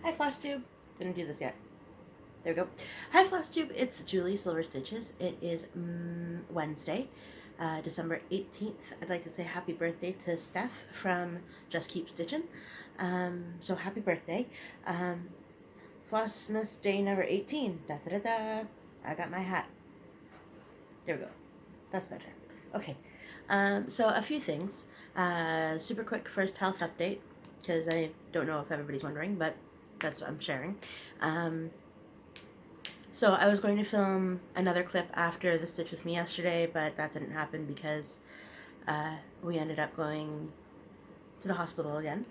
Hi, Flosstube. Didn't do this yet. There we go. Hi, Flosstube. It's Julie Silver Stitches. It is Wednesday, December 18th. I'd like to say happy birthday to Steph from Just Keep Stitching. So happy birthday. Flossmas day number 18. Da da da da. I got my hat. There we go. That's better. Okay. So a few things. Super quick first health update, because I don't know if everybody's wondering, but that's what I'm sharing. So I was going to film another clip after the stitch with me yesterday, but that didn't happen because we ended up going to the hospital again.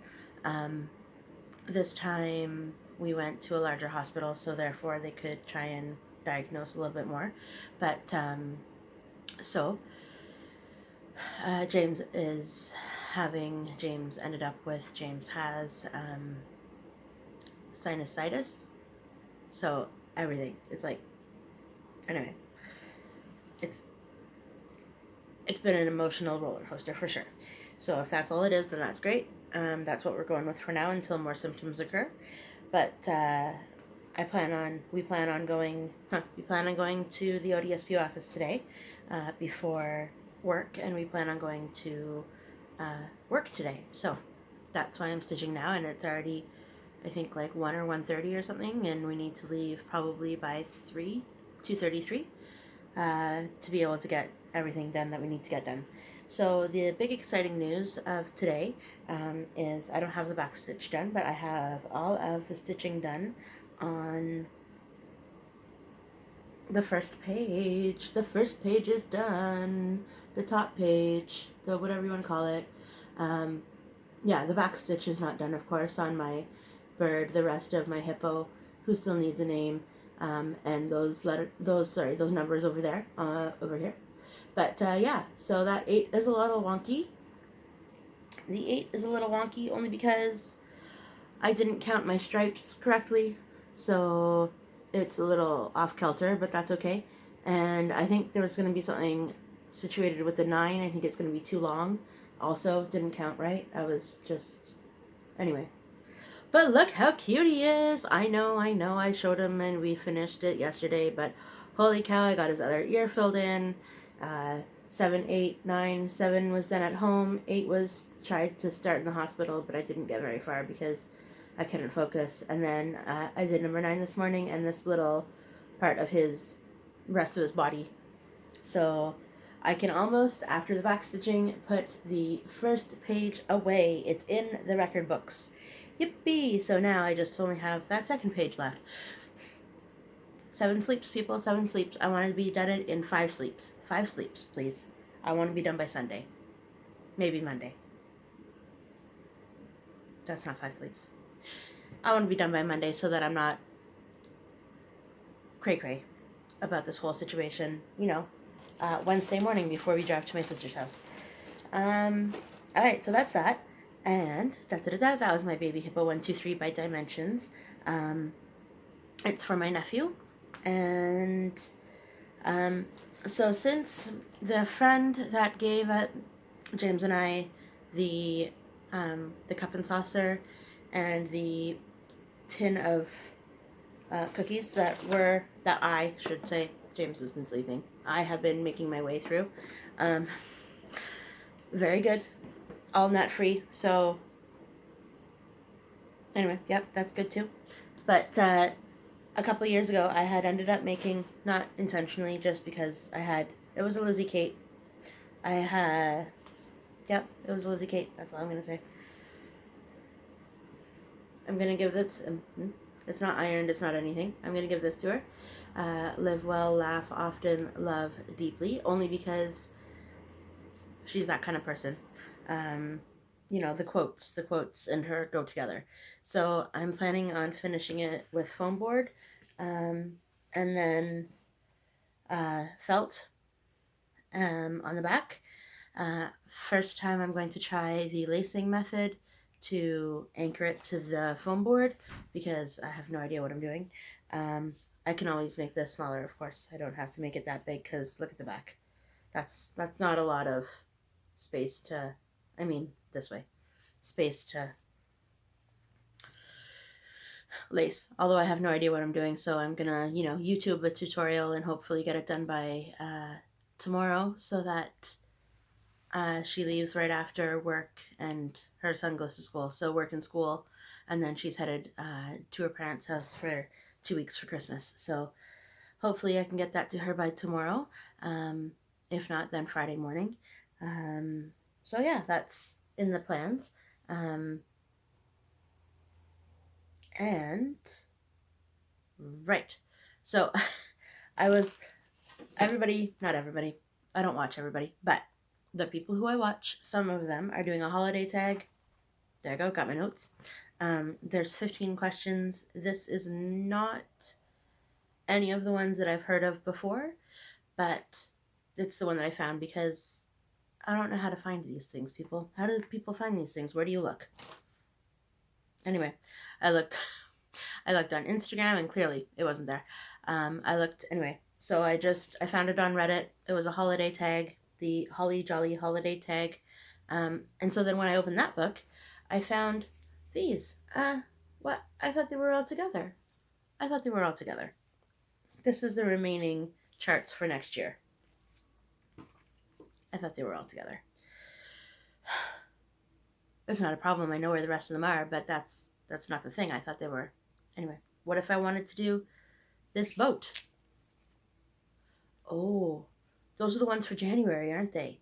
This time we went to a larger hospital, so therefore they could try and diagnose a little bit more. But James has sinusitis, so everything is like, anyway, it's been an emotional roller coaster for sure. So if that's all it is, then that's great. That's what we're going with for now until more symptoms occur. But we plan on going to the ODSP office today before work, and we plan on going to work today. So that's why I'm stitching now, and it's already, I think, like 1 or 1:30 or something, and we need to leave probably by 2:33 to be able to get everything done that we need to get done. So the big exciting news of today is I don't have the back stitch done, but I have all of the stitching done on the first page. The first page is done. The top page, the whatever you want to call it. Yeah, the back stitch is not done, of course, on my bird. The rest of my hippo, who still needs a name, and those numbers over there, over here. But yeah, so that 8 is a little wonky. The 8 is a little wonky only because I didn't count my stripes correctly, so it's a little off kilter, but that's okay. And I think there was going to be something situated with the 9. I think it's going to be too long. Also, didn't count right. I was just... Anyway. But look how cute he is! I know, I showed him and we finished it yesterday, but holy cow, I got his other ear filled in. 7, 8, 9, 7 was done at home. 8 was tried to start in the hospital, but I didn't get very far because I couldn't focus. And then I did number 9 this morning, and this little part of his rest of his body. So I can almost, after the back stitching, put the first page away. It's in the record books. Yippee! So now I just only have that second page left. 7 sleeps, people. 7 sleeps. I want to be done it in 5 sleeps. 5 sleeps, please. I want to be done by Sunday. Maybe Monday. That's not 5 sleeps. I want to be done by Monday so that I'm not cray-cray about this whole situation, you know, Wednesday morning before we drive to my sister's house. Alright, so that's that. And that was my baby hippo 123 by Dimensions. It's for my nephew. And so since the friend that gave James and I the cup and saucer and the tin of cookies that I should say, James has been sleeping, I have been making my way through. Very good. All nut free. So anyway, yep, that's good too. But a couple of years ago, I had ended up making, not intentionally, just because it was a Lizzie Kate. Yep, it was a Lizzie Kate. That's all I'm going to say. I'm going to give this, it's not ironed, it's not anything. I'm going to give this to her. Live well, laugh often, love deeply. Only because she's that kind of person. You know, the quotes and her go together. So I'm planning on finishing it with foam board, and then felt on the back. First time I'm going to try the lacing method to anchor it to the foam board because I have no idea what I'm doing. I can always make this smaller, of course. I don't have to make it that big because look at the back. That's not a lot of space to, this way, space to lace. Although I have no idea what I'm doing, so I'm gonna, YouTube a tutorial and hopefully get it done by tomorrow, so that she leaves right after work and her son goes to school. So work and school, and then she's headed to her parents' house for 2 weeks for Christmas. So hopefully I can get that to her by tomorrow. If not, then Friday morning. So yeah, that's in the plans. And right. So not everybody, I don't watch everybody, but the people who I watch, some of them are doing a holiday tag. There I go, got my notes. There's 15 questions. This is not any of the ones that I've heard of before, but it's the one that I found because I don't know how to find these things, people. How do people find these things? Where do you look? Anyway, I looked on Instagram and clearly it wasn't there. So I found it on Reddit. It was a holiday tag, the Holly Jolly holiday tag. And so then when I opened that book, I found these. What? I thought they were all together. This is the remaining charts for next year. I thought they were all together. It's not a problem. I know where the rest of them are, but that's not the thing. I thought they were. Anyway, what if I wanted to do this boat? Oh, those are the ones for January, aren't they?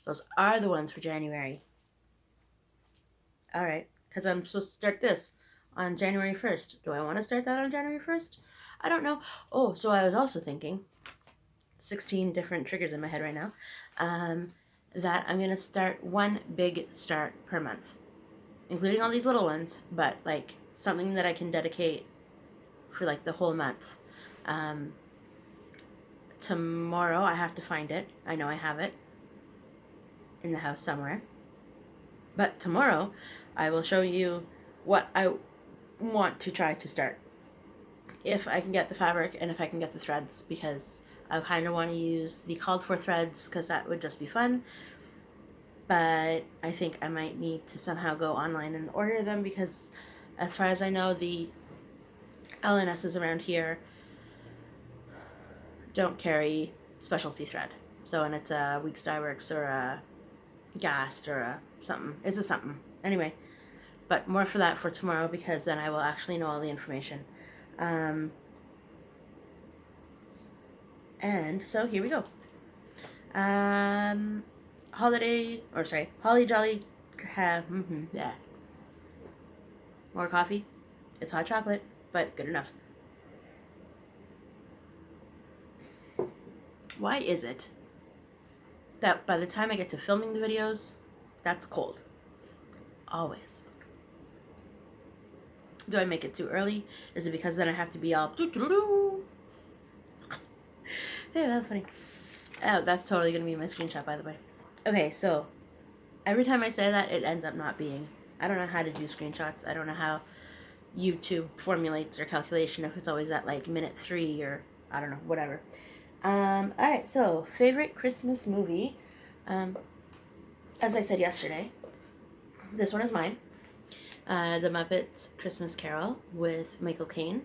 Those are the ones for January. All right, because I'm supposed to start this on January 1st. Do I want to start that on January 1st? I don't know. Oh, so I was also thinking, 16 different triggers in my head right now, that I'm going to start one big start per month, including all these little ones, but like something that I can dedicate for like the whole month. Tomorrow I have to find it. I know I have it in the house somewhere. But tomorrow I will show you what I want to try to start. If I can get the fabric and if I can get the threads, because I kind of want to use the called for threads because that would just be fun. But I think I might need to somehow go online and order them because as far as I know, the LNSs around here don't carry specialty thread. So, and it's a Weeks Dye Works or a Gast or a something. It's a something. Anyway, but more for that for tomorrow because then I will actually know all the information. And so here we go. Holly Jolly. Yeah. More coffee. It's hot chocolate, but good enough. Why is it that by the time I get to filming the videos, that's cold? Always. Do I make it too early? Is it because then I have to be all Yeah, that's funny. Oh, that's totally going to be my screenshot, by the way. Okay, so every time I say that, it ends up not being. I don't know how to do screenshots. I don't know how YouTube formulates or calculation if it's always at like minute 3 or I don't know, whatever. Alright, so favorite Christmas movie. As I said yesterday, this one is mine. The Muppets Christmas Carol with Michael Caine.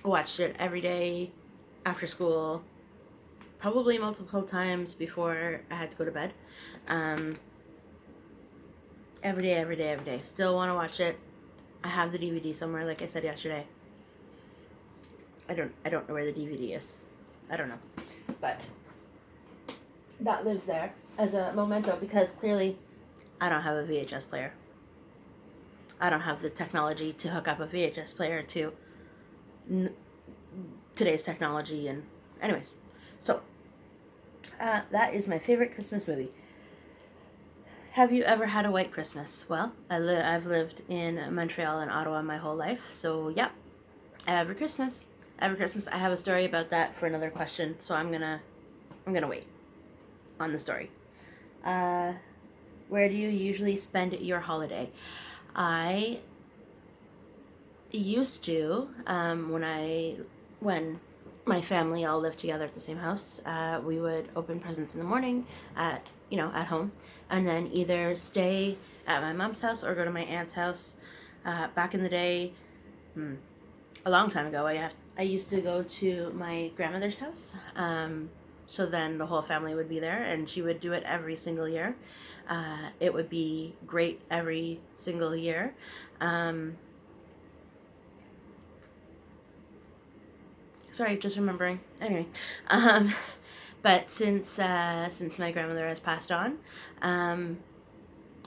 Watched it every day after school, probably multiple times before I had to go to bed. Every day. Still want to watch it. I have the DVD somewhere, like I said yesterday. I don't know where the DVD is. I don't know. But that lives there as a memento because clearly I don't have a VHS player. I don't have the technology to hook up a VHS player to today's technology. And anyways, so that is my favorite Christmas movie. Have you ever had a white Christmas? Well, I've lived in Montreal and Ottawa my whole life, so yeah, every Christmas I have a story about that for another question, so I'm gonna wait on the story. Where do you usually spend your holiday? I used to, when my family all lived together at the same house, we would open presents in the morning at home, and then either stay at my mom's house or go to my aunt's house. Back in the day, a long time ago, I used to go to my grandmother's house. So then the whole family would be there, and she would do it every single year. It would be great every single year. Sorry, just remembering. Anyway, but since my grandmother has passed on,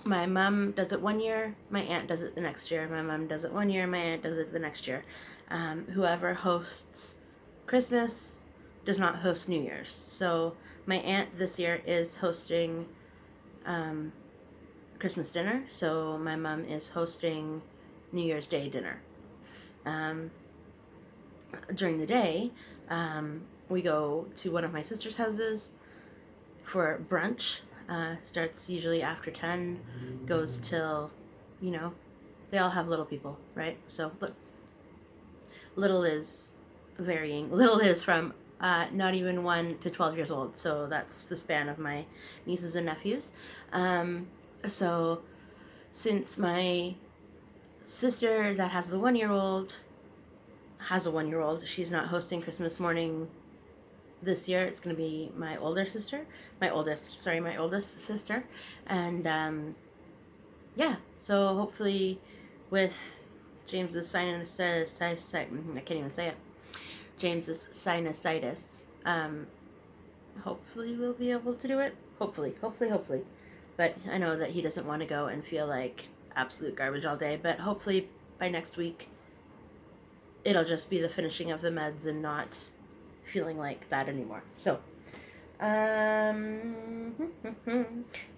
my mom does it one year, my aunt does it the next year. My mom does it one year, my aunt does it the next year. Whoever hosts Christmas does not host New Year's. So my aunt this year is hosting Christmas dinner. So my mom is hosting New Year's Day dinner. During the day, we go to one of my sister's houses for brunch. Starts usually after 10, goes till, they all have little people, right? So little is varying. Little is from not even 1 to 12 years old. So that's the span of my nieces and nephews. So since my sister that has the 1-year-old has a 1-year-old, she's not hosting Christmas morning this year. It's going to be my oldest sister, and so hopefully with James's sinusitis, I can't even say it. James's sinusitis, hopefully we'll be able to do it. Hopefully. But I know that he doesn't want to go and feel like absolute garbage all day. But hopefully by next week, it'll just be the finishing of the meds and not feeling like that anymore. So,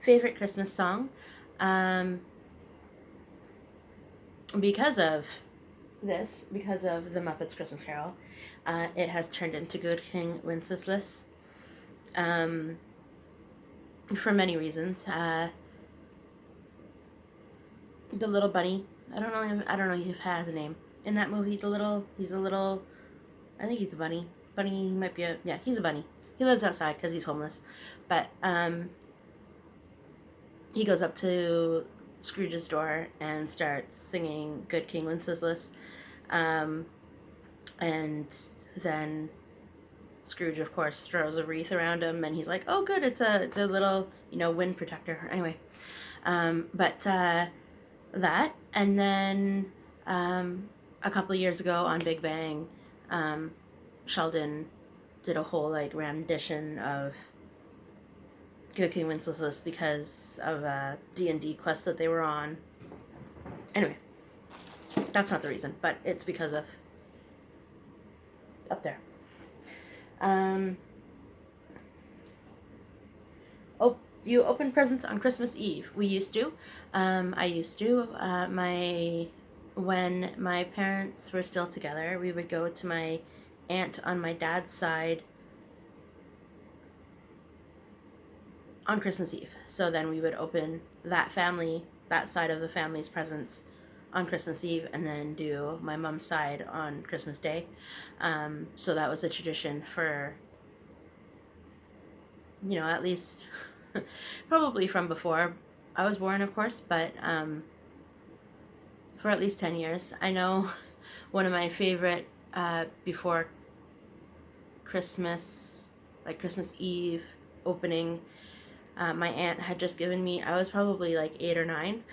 favorite Christmas song, because of the Muppets Christmas Carol, it has turned into Good King Wenceslas, for many reasons. The little bunny, I don't know if he has a name in that movie. I think he's a bunny. Bunny might be he's a bunny. He lives outside because he's homeless. But he goes up to Scrooge's door and starts singing Good King Wenceslas. And then Scrooge, of course, throws a wreath around him, and he's like, oh, good, it's a little, wind protector. Anyway, that, and then a couple of years ago on Big Bang, Sheldon did a whole rendition of Good King Wenceslas because of a D&D quest that they were on. Anyway, that's not the reason, but it's because of up there. You open presents on Christmas Eve? We used to. I used to. When my parents were still together, we would go to my aunt on my dad's side on Christmas Eve. So then we would open that side of the family's presents on Christmas Eve, and then do my mom's side on Christmas Day. So that was a tradition for, at least probably from before I was born, of course, but for at least 10 years. I know one of my favorite before Christmas, like Christmas Eve opening, my aunt had just given me, I was probably like 8 or 9.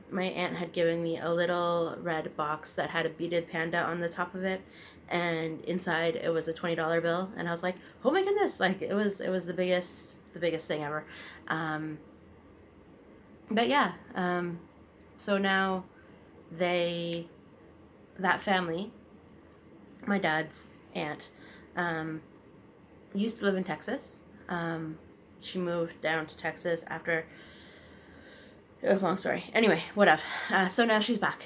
My aunt had given me a little red box that had a beaded panda on the top of it, and inside it was a $20 bill, and I was like, oh my goodness, like it was the biggest thing ever. But yeah, so now that family, my dad's aunt, used to live in Texas. She moved down to Texas after, long story. Anyway, whatever. So now she's back.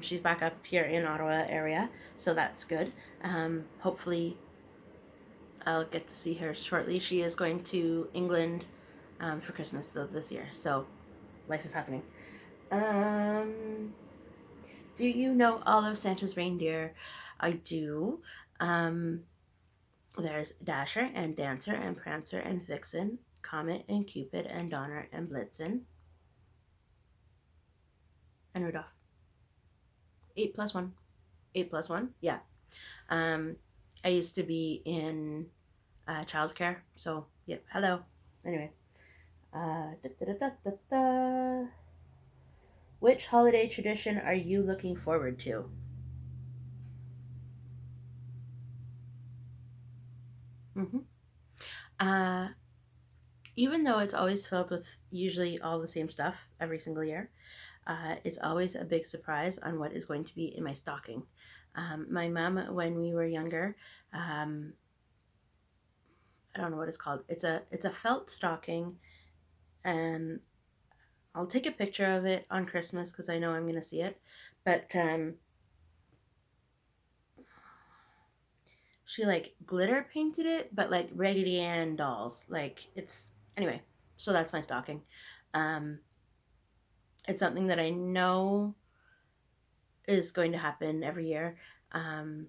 She's back up here in Ottawa area, so that's good. Hopefully I'll get to see her shortly. She is going to England for Christmas though this year, so life is happening. Do you know all of Santa's reindeer? I do. There's Dasher and Dancer and Prancer and Vixen, Comet and Cupid and Donner and Blitzen, and Rudolph. 8+1. 8+1, yeah. Um, I used to be in childcare, so yeah, hello. Anyway, da, da, da, da, da. Which holiday tradition are you looking forward to? hmm Uh, Even though it's always filled with usually all the same stuff every single year, it's always a big surprise on what is going to be in my stocking. My mom, when we were younger, um, I don't know what it's called. It's a felt stocking, and I'll take a picture of it on Christmas because I know I'm gonna see it. But she like glitter painted it, but like Raggedy Ann dolls. Like it's anyway. So that's my stocking. Um, it's something that I know is going to happen every year. Um,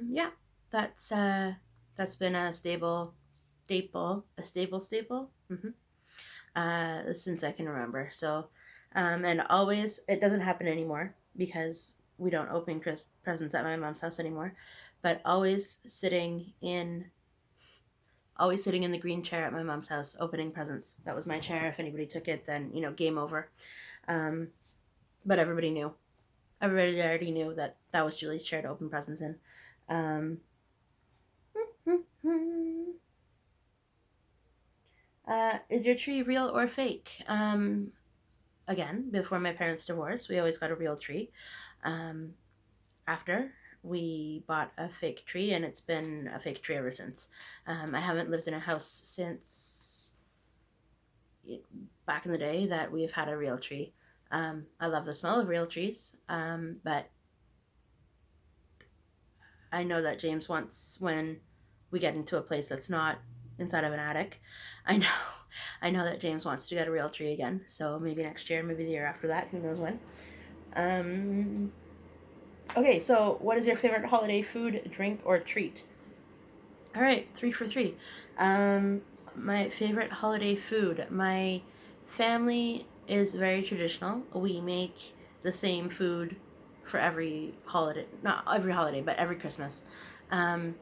yeah, that's that's been a stable since I can remember. So, and always it doesn't happen anymore because we don't open presents at my mom's house anymore. But always sitting in the green chair at my mom's house opening presents. That was my chair. If anybody took it, then game over. Um, but everybody knew. Everybody already knew that that was Julie's chair to open presents in. Um, is your tree real or fake? Again, before my parents' divorce, we always got a real tree. Um, After, we bought a fake tree, and it's been a fake tree ever since. I haven't lived in a house since back in the day that we've had a real tree. I love the smell of real trees, but I know that James wants, when we get into a place that's not inside of an attic, I know, I know that James wants to get a real tree again. So maybe next year, maybe the year after that, who knows when. Um, okay, so what is your favorite holiday food, drink, or treat? All right, 3 for 3. My favorite holiday food. My family is very traditional. We make the same food for every holiday, not every holiday, but every Christmas. Um,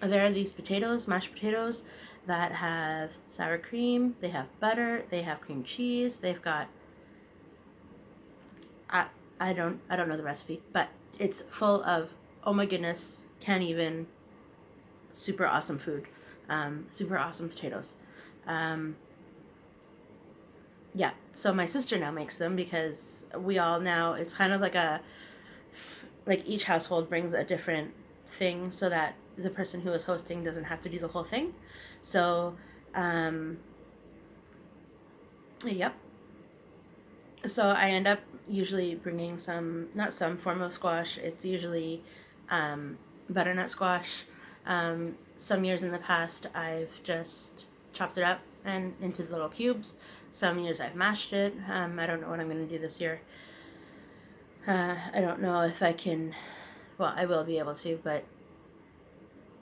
there are these potatoes, mashed potatoes, that have sour cream. They have butter. They have cream cheese. They've got I I don't know the recipe, but it's full of, oh my goodness, can't even, super awesome food, super awesome potatoes. Um, yeah, so my sister now makes them because we all now, it's kind of like each household brings a different thing so that the person who is hosting doesn't have to do the whole thing. So, um, yep. So I end up usually bringing not some form of squash. It's usually um, butternut squash. Some years in the past, I've just chopped it up and into little cubes. Some years I've mashed it. I don't know what I'm going to do this year. I don't know if I can. Well, I will be able to, but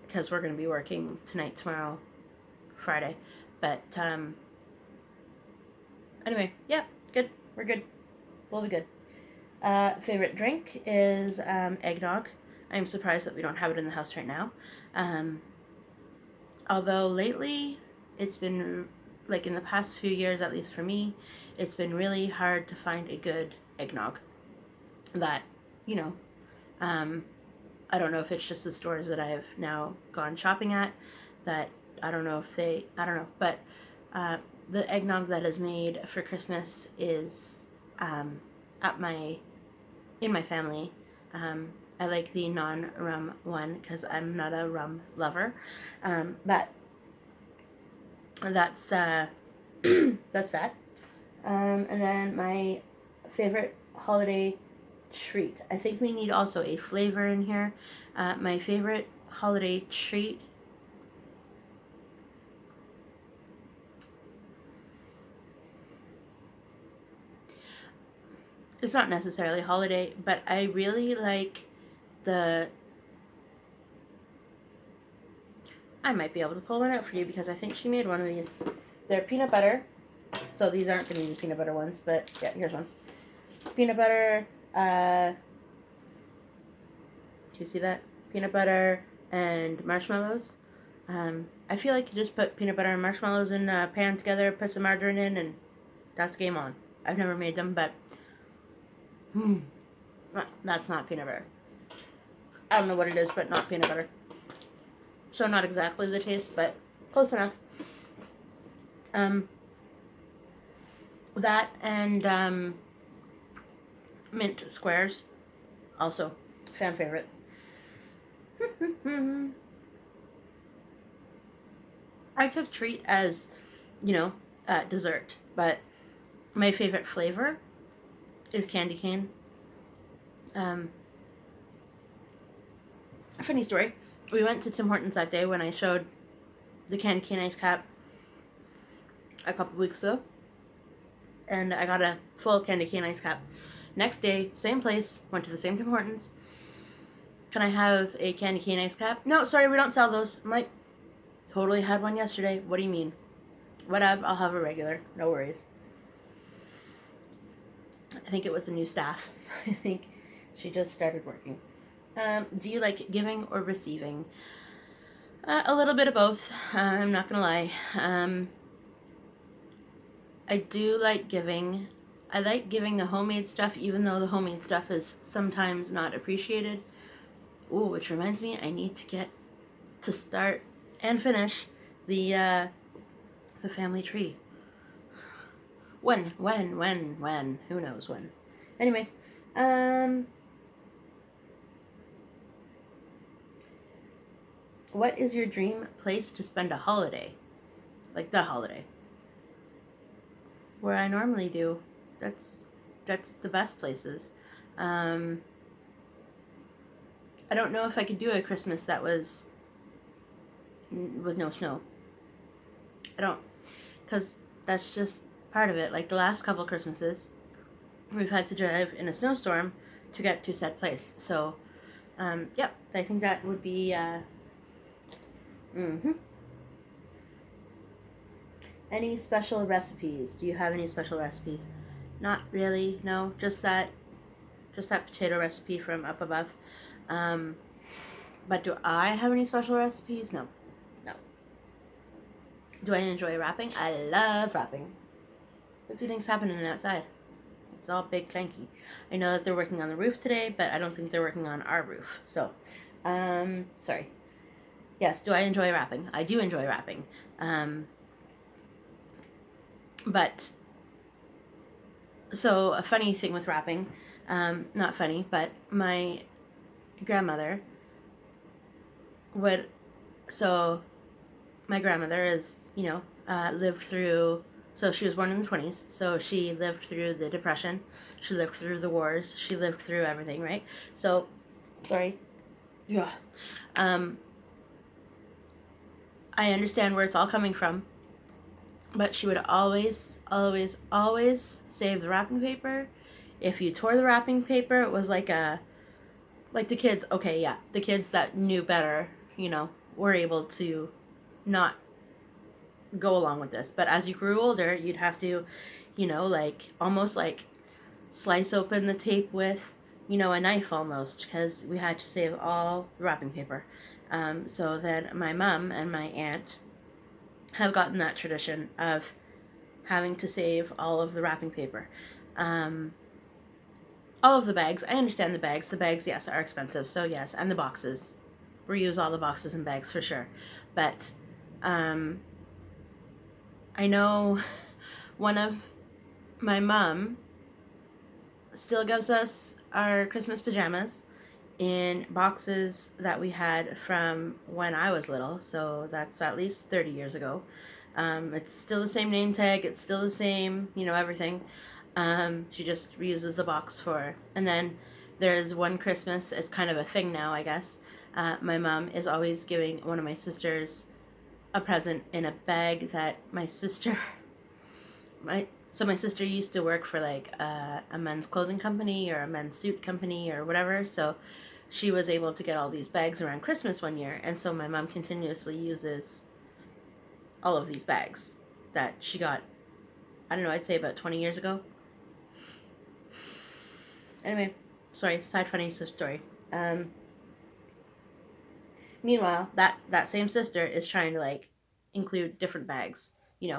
because we're going to be working tonight, tomorrow, Friday. But anyway, yeah, good. We're good. We'll be good. Favorite drink is eggnog. I'm surprised that we don't have it in the house right now. Um, Although lately, it's been, like in the past few years, at least for me, it's been really hard to find a good eggnog that, you know, um, I don't know if it's just the stores that I have now gone shopping at that I don't know, but uh, the eggnog that is made for Christmas is um, at my in my family. I like the non-rum one because I'm not a rum lover, but that's that's that. And then my favorite holiday treat. I think we need also a flavor in here. My favorite holiday treat. It's not necessarily holiday, but I really like the. I might be able to pull one out for you because I think she made one of these. They're peanut butter, so these aren't going to be the peanut butter ones, but yeah, here's one. peanut butter, do you see that? Peanut butter and marshmallows. I feel like you just put peanut butter and marshmallows in a pan together, put some margarine in, and that's game on. I've never made them, but that's not peanut butter. I don't know what it is, but not peanut butter. So not exactly the taste, but close enough. That and mint squares, also fan favorite. I took treat as, dessert, but my favorite flavor is candy cane. Funny story. We went to Tim Hortons that day when I showed the candy cane ice cap a couple weeks ago, and I got a full candy cane ice cap. Next day, same place, went to the same Tim Hortons. Can I have a candy cane ice cap? No, sorry, we don't sell those. I'm like, totally had one yesterday. What do you mean? Whatever, I'll have a regular. No worries. I think it was the new staff. I think she just started working. Do you like giving or receiving? A little bit of both. I'm not gonna lie. I do like giving. I like giving the homemade stuff, even though the homemade stuff is sometimes not appreciated. Ooh, which reminds me, I need to get to start and finish the family tree. When? Who knows when? Anyway, what is your dream place to spend a holiday? Like the holiday. Where I normally do. That's the best places. I don't know if I could do a Christmas that was with no snow. I don't, because that's just part of it. Like the last couple Christmases, we've had to drive in a snowstorm to get to said place. So, yep, I think that would be, Any special recipes? Do you have any special recipes? Not really, no, just that potato recipe from up above. But do I have any special recipes? No. Do I enjoy rapping? I love rapping. What do you think's happening outside? It's all big clanky. I know that they're working on the roof today, but I don't think they're working on our roof. So, sorry. Yes, do I enjoy rapping? I do enjoy rapping. But, so a funny thing with rapping, not funny, but my grandmother my grandmother is, lived through, so she was born in the 20s, so she lived through the Depression, she lived through the wars, she lived through everything, right? So, sorry. Yeah. I understand where it's all coming from, but she would always, always, always save the wrapping paper. If you tore the wrapping paper, it was like the kids, okay, yeah, the kids that knew better, were able to not go along with this. But as you grew older, you'd have to, almost like slice open the tape with, a knife almost, because we had to save all the wrapping paper. So then my mom and my aunt have gotten that tradition of having to save all of the wrapping paper. All of the bags. I understand the bags. The bags, yes, are expensive. So yes, and the boxes. Reuse all the boxes and bags for sure. But I know my mom still gives us our Christmas pajamas in boxes that we had from when I was little. So that's at least 30 years ago. It's still the same name tag. It's still the same, everything. She just reuses the box and then there's one Christmas, it's kind of a thing now, I guess. My mom is always giving one of my sisters a present in a bag that my sister used to work for like a men's clothing company or a men's suit company or whatever, so she was able to get all these bags around Christmas one year, and so my mom continuously uses all of these bags that she got, I don't know, I'd say about 20 years ago. Anyway, sorry, side funny story. Meanwhile, that same sister is trying to like include different bags.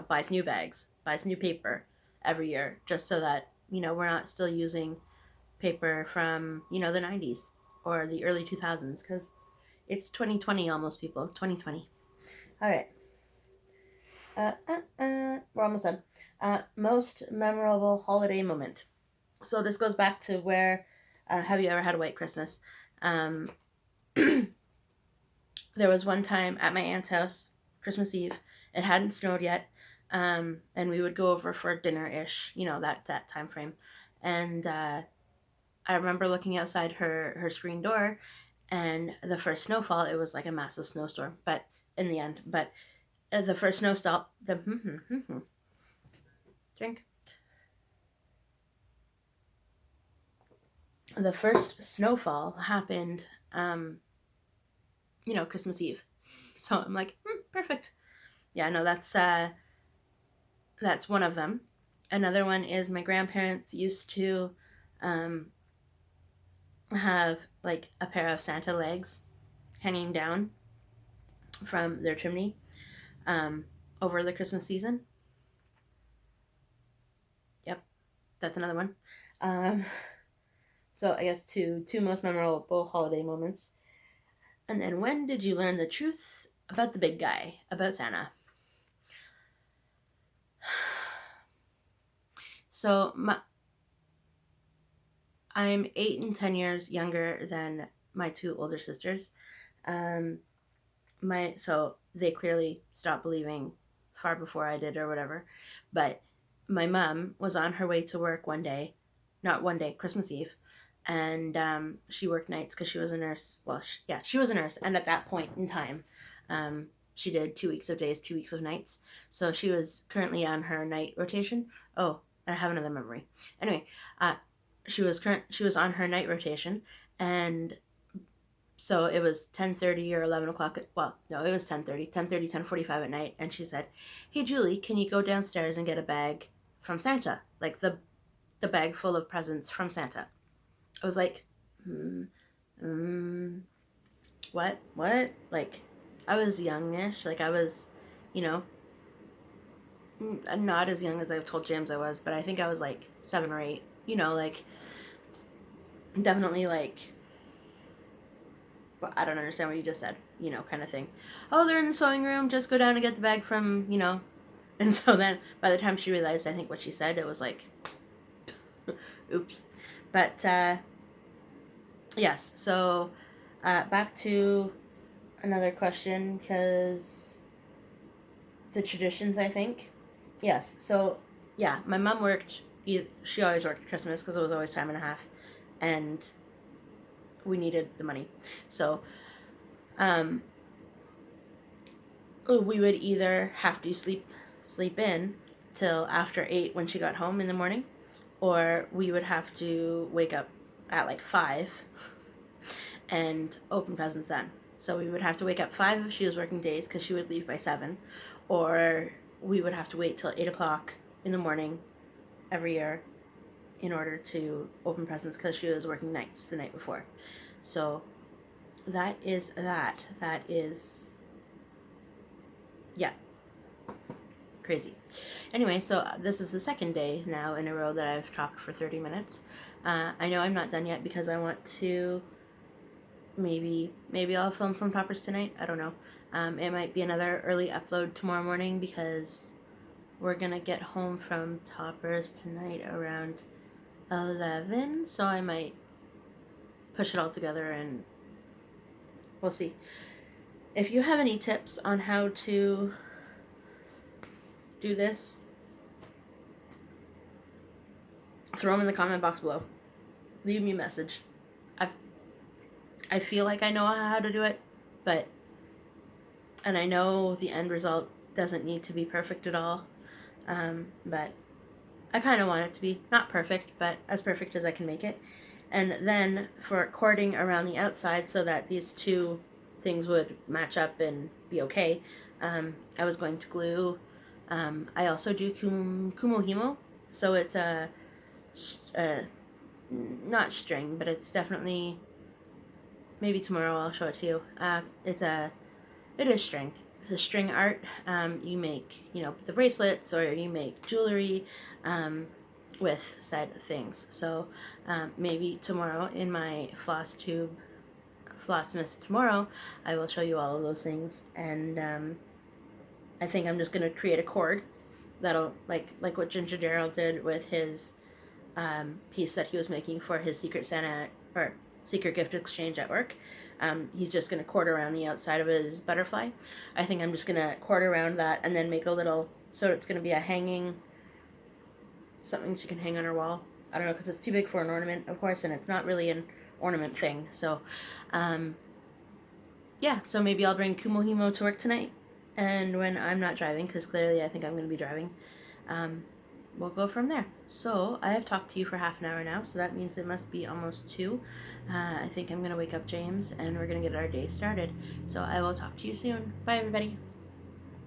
Buys new bags, buys new paper every year, just so that we're not still using paper from the 90s or the early 2000s, because it's 2020 almost, people. 2020. All right. We're almost done. Most memorable holiday moment. So this goes back to where, have you ever had a white Christmas? Um, there was one time at my aunt's house, Christmas Eve. It hadn't snowed yet, and we would go over for dinner-ish, that time frame. And I remember looking outside her screen door, and the first snowfall, it was like a massive snowstorm, but in the end, the first snowfall, drink. The first snowfall happened, Christmas Eve. So I'm like, perfect. Yeah, no, that's one of them. Another one is my grandparents used to have like a pair of Santa legs hanging down from their chimney over the Christmas season. Yep, that's another one. So I guess two most memorable holiday moments. And then, when did you learn the truth about the big guy, about Santa? So I'm 8 and 10 years younger than my two older sisters. So they clearly stopped believing far before I did or whatever. But my mom was on her way to work one day, not one day, Christmas Eve, and she worked nights because she was a nurse. Well, she was a nurse, and at that point in time, she did 2 weeks of days, 2 weeks of nights. So she was currently on her night rotation. Oh, I have another memory. Anyway, she was on her night rotation, and so it was 10:30 or 11 o'clock. Well, no, it was 10:30, 10:45 at night. And she said, "Hey, Julie, can you go downstairs and get a bag from Santa? Like the bag full of presents from Santa." I was like, what? Like, I was youngish. Like, I was, you know, not as young as I've told James I was, but I think I was like 7 or 8. Like, definitely like, I don't understand what you just said, kind of thing. Oh, they're in the sewing room, just go down and get the bag from. And so then by the time she realized, I think, what she said, it was like, oops. But, yes, so back to another question, because the traditions, I think. Yes, so, yeah, my mom worked, she always worked Christmas because it was always time and a half, and we needed the money. So, we would either have to sleep in till after 8 when she got home in the morning, or we would have to wake up at like 5 and open presents then. So we would have to wake up 5 if she was working days, because she would leave by 7, or we would have to wait till 8 o'clock in the morning every year in order to open presents, because she was working nights the night before. So that is that. That is, yeah, crazy. Anyway, so this is the second day now in a row that I've talked for 30 minutes. I know I'm not done yet because I want to, maybe I'll film from Toppers tonight. I don't know. It might be another early upload tomorrow morning, because we're gonna get home from Toppers tonight around 11, so I might push it all together, and we'll see. If you have any tips on how to do this, throw them in the comment box below. Leave me a message. I feel like I know how to do it, and I know the end result doesn't need to be perfect at all, but I kind of want it to be not perfect, but as perfect as I can make it. And then for cording around the outside so that these two things would match up and be okay, I was going to glue. I also do Kumo Himo, so it's a not string, but it's definitely, maybe tomorrow I'll show it to you. It is string. It's a string art. You make, the bracelets, or you make jewelry with said things. So maybe tomorrow in my floss tube, Flossmas tomorrow, I will show you all of those things. And I think I'm just going to create a cord that'll, like what Ginger Darrell did with his piece that he was making for his Secret Santa, or Secret Gift Exchange at work. He's just going to cord around the outside of his butterfly. I think I'm just going to cord around that and then make a little, so it's going to be a hanging, something she can hang on her wall. I don't know, because it's too big for an ornament, of course, and it's not really an ornament thing. So, yeah, so maybe I'll bring Kumohimo to work tonight. And when I'm not driving, because clearly I think I'm going to be driving, we'll go from there. So I have talked to you for half an hour now, so that means it must be almost 2. I think I'm going to wake up James, and we're going to get our day started. So I will talk to you soon. Bye, everybody.